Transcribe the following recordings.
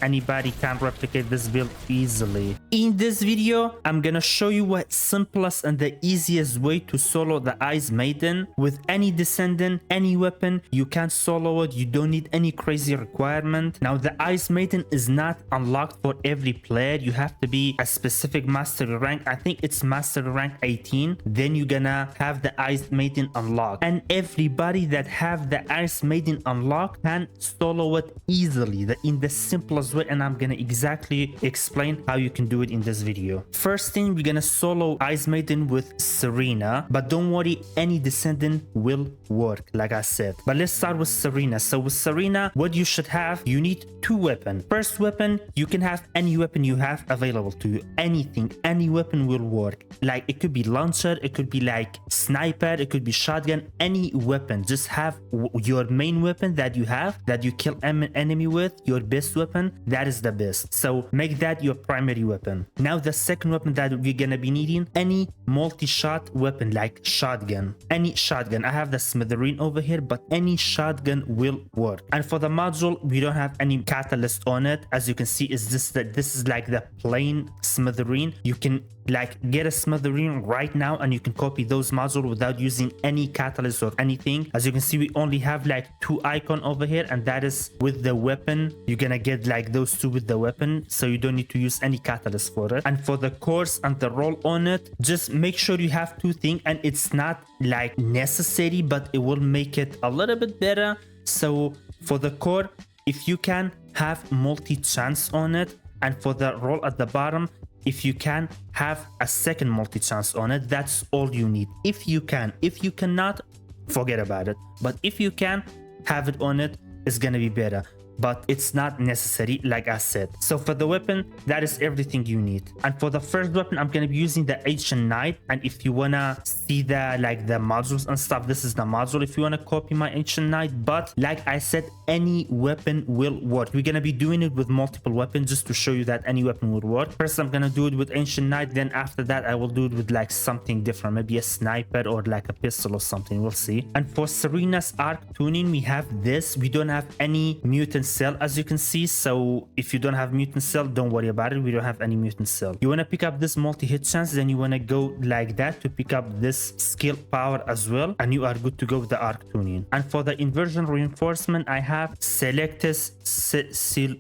anybody can replicate this build easily. In this video, I'm gonna show you what simplest and the easiest way to solo the Ice Maiden with any Descendant, any weapon. You can solo it, you don't need any crazy requirement. Now the Ice Maiden is not unlocked for every player. You have to be a specific mastery rank. I think it's mastery rank 18. Then you're gonna have the Ice Maiden unlocked, and everybody that have the Ice Maiden unlocked can solo it easily in the simplest way, and I'm gonna exactly explain how you can do it in this video. First thing, we're gonna solo Ice Maiden with Serina, but don't worry, any Descendant will work like I said. But let's start with Serina. So with Serina, what you should have, you need two weapons. First weapon, you can have any weapon you have available to you. Anything, any weapon will work. Like it could be launcher, it could be like sniper, it could be shotgun, any weapon. Just have your main weapon that you have, that you kill enemy with, your best weapon, that is the best. So make that your primary weapon. Now the second weapon that we're gonna be needing, any multi-shot weapon like shotgun. Any shotgun. I have the smithereen over here, but any shotgun will work. And for the module, we don't have any catalyst on it. As you can see, is this is like the plain smithereen. You can like get a smithereen right now and you can copy those modules without using any catalyst or anything. As you can see, we only have like two icon over here, and that is with the weapon. You're gonna get like those two with the weapon, so you don't need to use any catalyst for it. And for the course and the roll on it, just make sure you have two things, and it's not like necessary, but it will make it a little bit better. So for the core, if you can have multi-chance on it, and for the roll at the bottom, if you can have a second multi-chance on it, that's all you need. If you can. If you cannot, forget about it. But if you can have it on it, it's gonna be better. But it's not necessary, like I said. So for the weapon, that is everything you need. And for the first weapon, I'm gonna be using the Ancient Knight. And if you wanna see the like the modules and stuff, this is the module if you wanna copy my Ancient Knight. But like I said, any weapon will work. We're gonna be doing it with multiple weapons just to show you that any weapon will work. First, I'm gonna do it with Ancient Knight. Then after that, I will do it with like something different, maybe a sniper or like a pistol or something. We'll see. And for Serina's arc tuning, we have this. We don't have any mutant cell, as you can see. So if you don't have mutant cell, don't worry about it. We don't have any mutant cell. You want to pick up this multi-hit chance, then you want to go like that to pick up this skill power as well, and you are good to go with the arc tuning. And for the inversion reinforcement, I have Selectus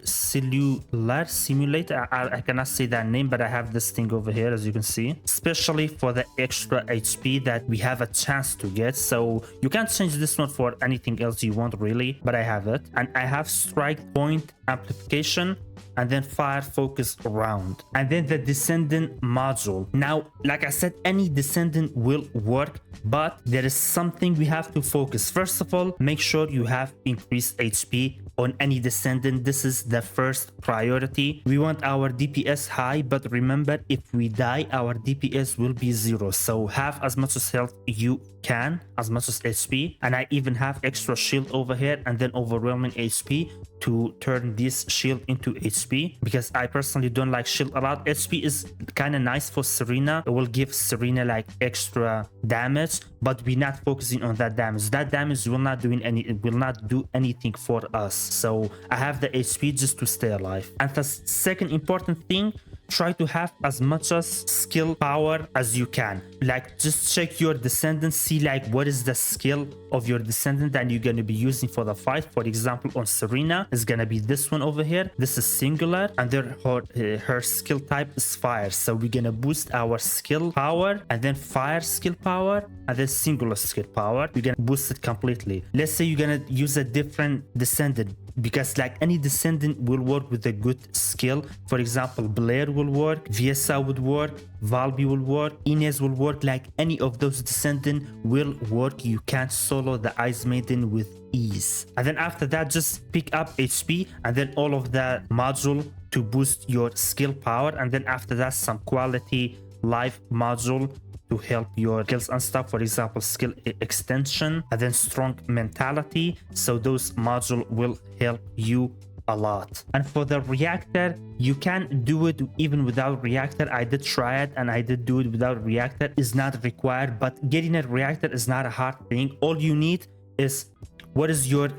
Cellular Simulator. I cannot say that name, but I have this thing over here, as you can see, especially for the extra HP that we have a chance to get. So you can't change this one for anything else you want really, but I have it. And I have strike point amplification, and then fire focus round, and then the Descendant module. Now, like I said, any Descendant will work, but there is something we have to focus. First of all, make sure you have increased HP on any Descendant. This is the first priority. We want our DPS high, but remember, if we die, our DPS will be 0. So have as much as health you can, as much as HP. And I even have extra shield over here, and then overwhelming HP to turn this shield into HP, because I personally don't like shield a lot. HP is kind of nice for Serina. It will give Serina like extra damage, but we're not focusing on that damage. That damage will not do anything for us. So I have the HP just to stay alive. And the second important thing, try to have as much as skill power as you can. Like just check your Descendant, see like what is the skill of your Descendant that you're going to be using for the fight. For example, on Serina is going to be this one over here. This is singular, and then her skill type is fire. So we're going to boost our skill power, and then fire skill power, and then singular skill power. We're going to boost it completely. Let's say you're going to use a different Descendant, because like any Descendant will work with a good skill. For example, Blair will work, Viesa would work, Valby will work, Inez will work. Like any of those Descendant will work. You can't solo the Ice Maiden with ease. And then after that, just pick up HP, and then all of the module to boost your skill power. And then after that, some quality life module to help your skills and stuff. For example, skill extension, and then strong mentality. So those modules will help you a lot. And for the reactor, you can do it even without reactor. I did try it and I did do it without reactor. Is not required, but getting a reactor is not a hard thing. All you need is what is your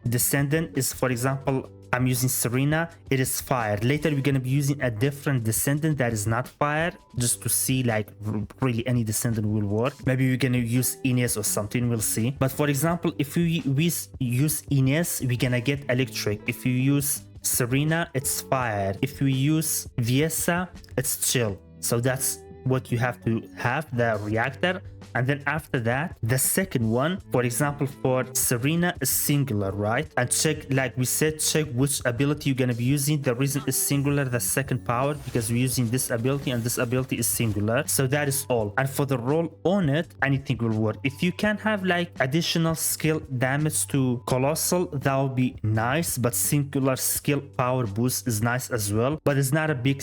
Descendant is. For example, I'm using Serina, it is fire. Later we're gonna be using a different Descendant that is not fire, just to see like really any Descendant will work. Maybe we're gonna use Ines or something, we'll see. But for example, if we use Ines, we're gonna get electric. If you use Serina, it's fire. If we use Viesa, it's chill. So that's what you have to have, the reactor. And then after that, the second one, for example, for Serina is singular, right? And check, like we said, check which ability you're gonna be using. The reason is singular, the second power, because we're using this ability and this ability is singular. So that is all. And for the roll on it, anything will work. If you can have like additional skill damage to Colossal, that would be nice. But singular skill power boost is nice as well. But it's not a big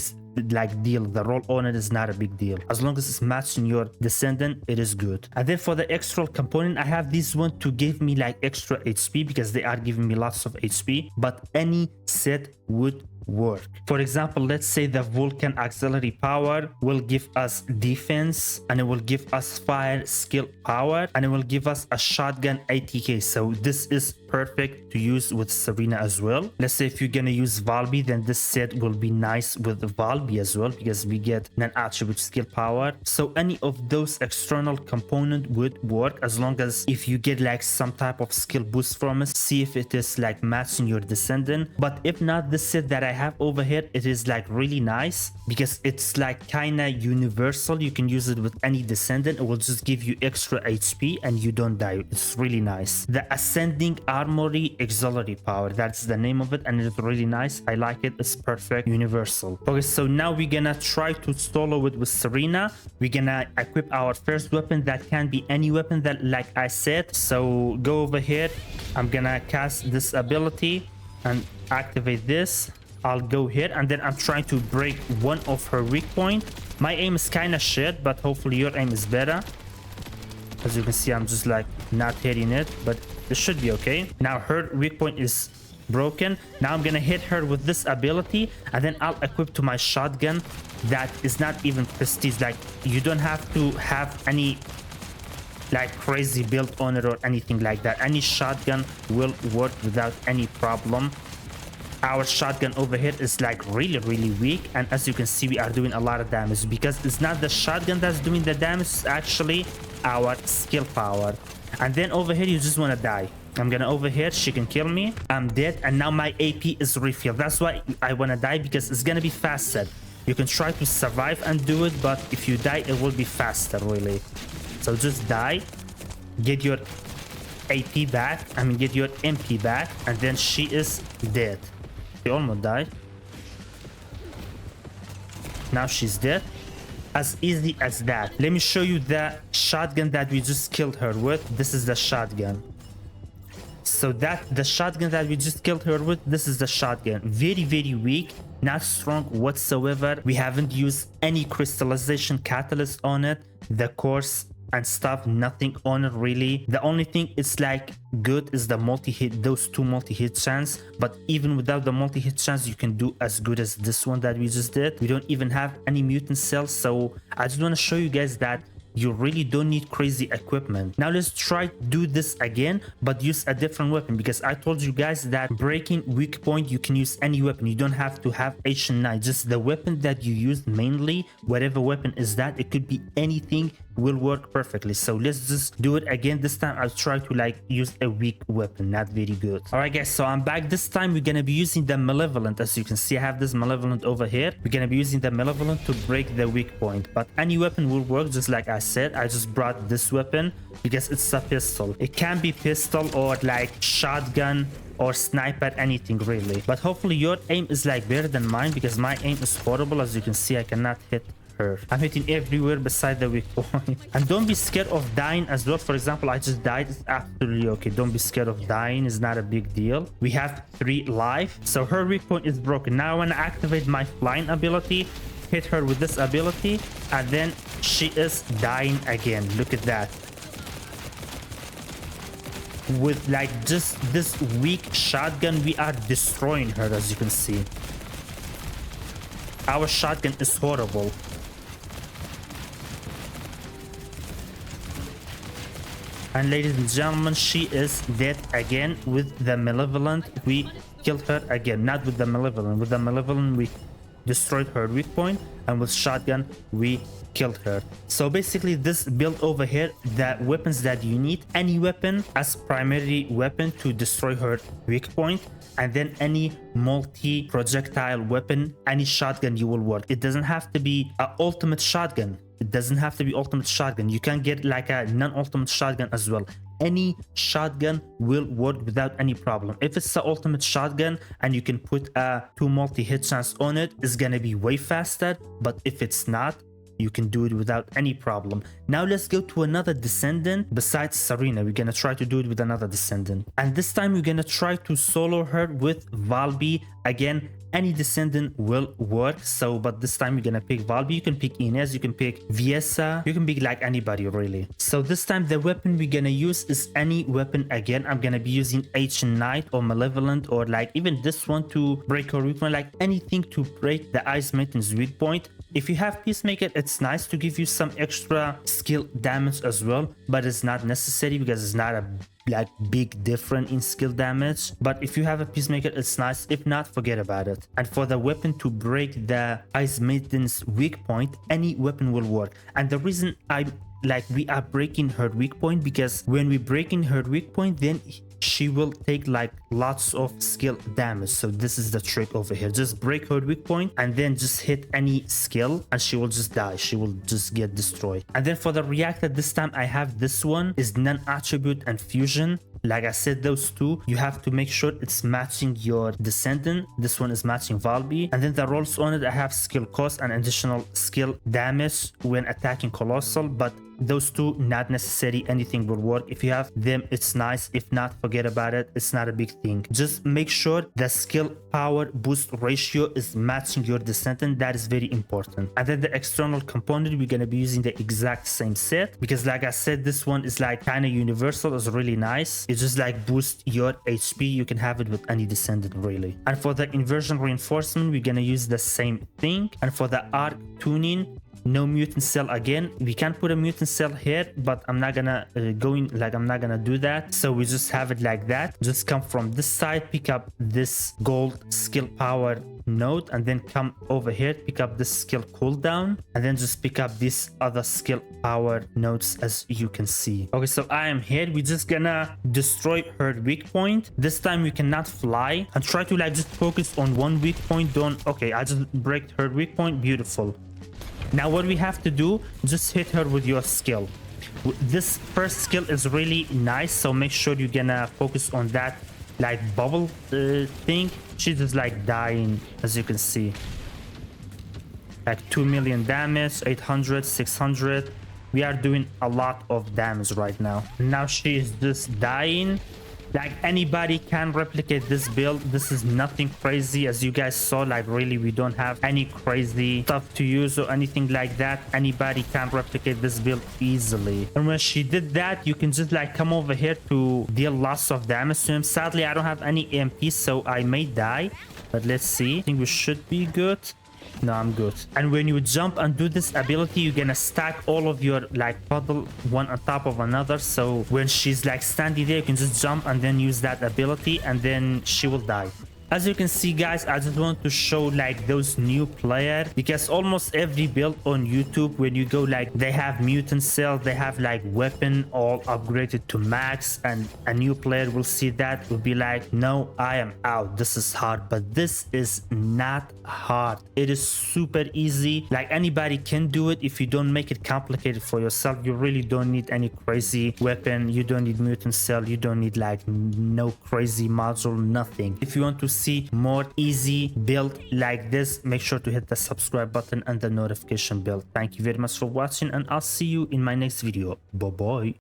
like deal. The roll on it is not a big deal. As long as it's matching your Descendant, it is good. And then for the extra component, I have this one to give me like extra HP because they are giving me lots of HP, but any set would work. For example, let's say the Vulcan auxiliary power will give us defense, and it will give us fire skill power, and it will give us a shotgun ATK. So this is perfect to use with Serina as well. Let's say if you're gonna use Valby, then this set will be nice with Valby as well, because we get an attribute skill power. So any of those external component would work, as long as if you get like some type of skill boost from it, see if it is like matching your Descendant. But if not, this set that I have over here, it is like really nice because it's like kind of universal. You can use it with any Descendant. It will just give you extra HP and you don't die. It's really nice. The Ascending Armory Auxiliary Power, that's the name of it, and it's really nice. I like it. It's perfect, universal. Okay, so now we're gonna try to solo it with Serina. We're gonna equip our first weapon. That can be any weapon, that like I said. So go over here. I'm gonna cast this ability and activate this. I'll go here, and then I'm trying to break one of her weak point. My aim is kind of shit, but hopefully your aim is better. As you can see, I'm just like not hitting it, but it should be okay. Now her weak point is broken. Now I'm gonna hit her with this ability, and then I'll equip to my shotgun that is not even prestige. Like, you don't have to have any like crazy build on it or anything like that. Any shotgun will work without any problem. Our shotgun over here is like really weak, and as you can see, we are doing a lot of damage because it's not the shotgun that's doing the damage, it's actually our skill power. And then over here, you just want to die. I'm gonna over here, she can kill me, I'm dead, and now my AP is refilled. That's why I want to die, because it's gonna be faster. You can try to survive and do it, but if you die, it will be faster, really. So just die, get your AP back, I mean get your MP back, and then she is dead. She almost died. Now she's dead. As easy as that. Let me show you the shotgun that we just killed her with. This is the shotgun. So the shotgun that we just killed her with, this is the shotgun. Very weak, not strong whatsoever. We haven't used any crystallization catalyst on it. The course and stuff, nothing on it really. The only thing it's like good is the multi-hit, those two multi-hit chance. But even without the multi-hit chance, you can do as good as this one that we just did. We don't even have any mutant cells, so I just want to show you guys that you really don't need crazy equipment. Now let's try to do this again, but use a different weapon, because I told you guys that breaking weak point, you can use any weapon. You don't have to have Ancient Knight. Just the weapon that you use mainly, whatever weapon is that, it could be anything, will work perfectly. So let's just do it again. This time I'll try to like use a weak weapon, not very good. All right guys, so I'm back. This time we're gonna be using the Malevolent. As you can see, I have this Malevolent over here. We're gonna be using the Malevolent to break the weak point, but any weapon will work. Just like I said, I just brought this weapon because it's a pistol. It can be pistol or like shotgun or sniper, anything really. But hopefully your aim is like better than mine, because my aim is horrible. As you can see, I cannot hit her. I'm hitting everywhere beside the weak point. And don't be scared of dying as well. For example, I just died. It's absolutely okay. Don't be scared of dying. It's not a big deal. We have 3 life. So her weak point is broken. Now I want to activate my flying ability, hit her with this ability, and then she is dying again. Look at that. With like just this weak shotgun, we are destroying her. As you can see, our shotgun is horrible. And ladies and gentlemen, she is dead again with the Malevolent. We kill her again. Not with the Malevolent. With the Malevolent, we destroyed her weak point, and with shotgun we killed her. So basically this build over here, the weapons that you need, any weapon as primary weapon to destroy her weak point, and then any multi projectile weapon, any shotgun you will work. It doesn't have to be an ultimate shotgun. It doesn't have to be ultimate shotgun. You can get like a non-ultimate shotgun as well. Any shotgun will work without any problem. If it's the ultimate shotgun and you can put a 2 multi hit chance on it, it's gonna be way faster. But if it's not, you can do it without any problem. Now let's go to another Descendant besides Serina. We're gonna try to do it with another Descendant, and this time we're gonna try to solo her with Valby. Again, any Descendant will work, so but this time we're gonna pick Valby. You can pick Inez, you can pick Viesa, you can pick like anybody really. So this time the weapon we're gonna use is any weapon. Again, I'm gonna be using Ancient Knight or Malevolent, or like even this one to break her weak point, like anything to break the Ice Maiden's weak point. If you have Peacemaker, it's nice to give you some extra skill damage as well, but it's not necessary because it's not a like big difference in skill damage. But if you have a Peacemaker, it's nice. If not, forget about it. And for the weapon to break the Ice Maiden's weak point, any weapon will work. And the reason we are breaking her weak point, because when we breaking her weak point, then she will take like lots of skill damage. So this is the trick over here. Just break her weak point and then just hit any skill and she will just die. She will just get destroyed. And then for the reactor, this time I have this one is non-attribute and fusion. Like I said, those two, you have to make sure it's matching your Descendant. This one is matching Valby. And then the rolls on it, I have skill cost and additional skill damage when attacking Colossal, but those two not necessary. Anything will work. If you have them, it's nice. If not, forget about it. It's not a big thing. Just make sure the skill power boost ratio is matching your Descendant. That is very important. And then the external component, we're gonna be using the exact same set, because like I said, this one is like kind of universal. It's really nice. It just like boost your HP. You can have it with any Descendant really. And for the inversion reinforcement, we're gonna use the same thing. And for the arc tuning, no mutant cell again. We can put a mutant cell here, but I'm not gonna I'm not gonna do that. So we just have it like that. Just come from this side, pick up this gold skill power node, and then come over here, pick up this skill cooldown, and then just pick up these other skill power nodes as you can see. Okay, so I am here. We're just gonna destroy her weak point. This time we cannot fly, and try to like just focus on one weak point. Don't. Okay, I just break her weak point. Beautiful. Now what we have to do, just hit her with your skill. This first skill is really nice, so make sure you're gonna focus on that like bubble thing. She's just like dying, as you can see. Like 2 million damage, 800, 600. We are doing a lot of damage right now. Now she is just dying. Like anybody can replicate this build. This is nothing crazy, as you guys saw. Like really, we don't have any crazy stuff to use or anything like that. Anybody can replicate this build easily. And when she did that, you can just like come over here to deal lots of damage to him. Sadly, I don't have any EMP, so I may die, but let's see. I think we should be good. No, I'm good. And when you jump and do this ability, you're gonna stack all of your like puddle one on top of another. So when she's like standing there, you can just jump and then use that ability, and then she will die. As you can see, guys, I just want to show like those new players, because almost every build on YouTube, when you go like they have mutant cells, they have like weapon all upgraded to max, and a new player will see that, will be like, no, I am out, this is hard. But this is not hard. It is super easy. Like anybody can do it if you don't make it complicated for yourself. You really don't need any crazy weapon. You don't need mutant cell. You don't need like no crazy module, nothing. If you want to see more easy build like this, make sure to hit the subscribe button and the notification bell. Thank you very much for watching, and I'll see you in my next video. Bye bye.